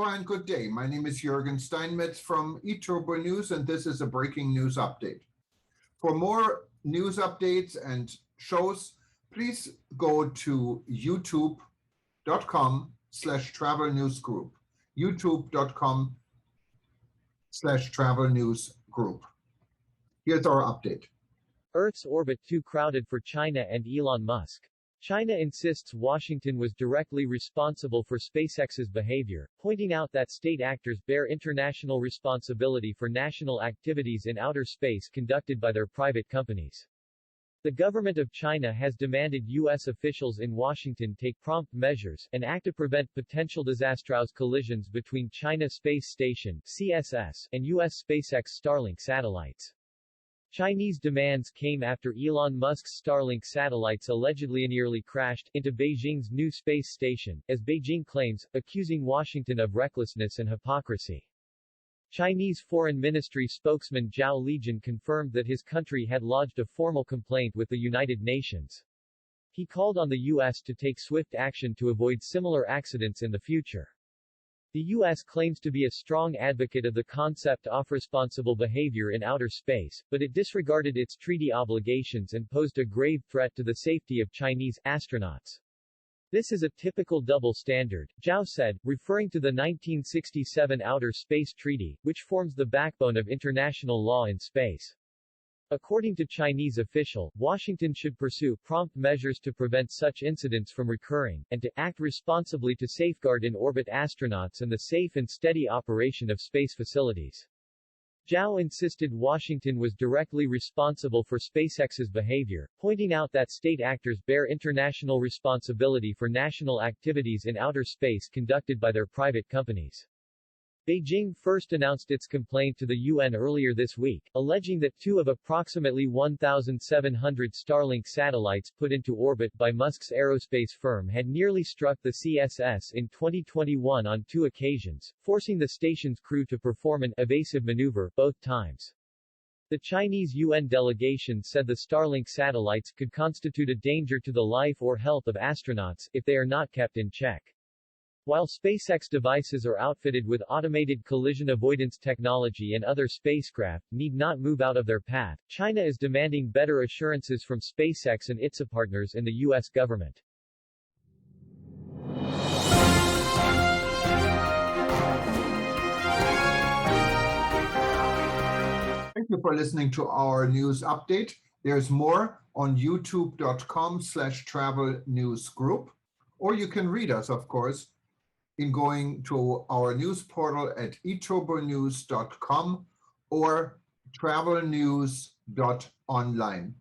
Aloha and good day. My name is Jürgen Steinmetz from eTurboNews, and this is a breaking news update. For more news updates and shows, please go to youtube.com/travel news group. youtube.com/travel news group. Here's our update. Earth's orbit too crowded for China and Elon Musk. China insists Washington was directly responsible for SpaceX's behavior, pointing out that state actors bear international responsibility for national activities in outer space conducted by their private companies. The government of China has demanded U.S. officials in Washington take prompt measures and act to prevent potential disastrous collisions between China Space Station (CSS) and U.S. SpaceX Starlink satellites. Chinese demands came after Elon Musk's Starlink satellites allegedly nearly crashed into Beijing's new space station, as Beijing claims, accusing Washington of recklessness and hypocrisy. Chinese Foreign Ministry spokesman Zhao Lijian confirmed that his country had lodged a formal complaint with the United Nations. He called on the U.S. to take swift action to avoid similar accidents in the future. The U.S. claims to be a strong advocate of the concept of responsible behavior in outer space, but it disregarded its treaty obligations and posed a grave threat to the safety of Chinese astronauts. This is a typical double standard, Zhao said, referring to the 1967 Outer Space Treaty, which forms the backbone of international law in space. According to Chinese official, Washington should pursue prompt measures to prevent such incidents from recurring, and to act responsibly to safeguard in-orbit astronauts and the safe and steady operation of space facilities. Zhao insisted Washington was directly responsible for SpaceX's behavior, pointing out that state actors bear international responsibility for national activities in outer space conducted by their private companies. Beijing first announced its complaint to the UN earlier this week, alleging that two of approximately 1,700 Starlink satellites put into orbit by Musk's aerospace firm had nearly struck the CSS in 2021 on two occasions, forcing the station's crew to perform an evasive maneuver both times. The Chinese UN delegation said the Starlink satellites could constitute a danger to the life or health of astronauts if they are not kept in check. While SpaceX devices are outfitted with automated collision avoidance technology and other spacecraft need not move out of their path, China is demanding better assurances from SpaceX and its partners in the U.S. government. Thank you for listening to our news update. There's more on youtube.com/travel news group, or you can read us, of course, in going to our news portal at eTurboNews.com or travelnews.online.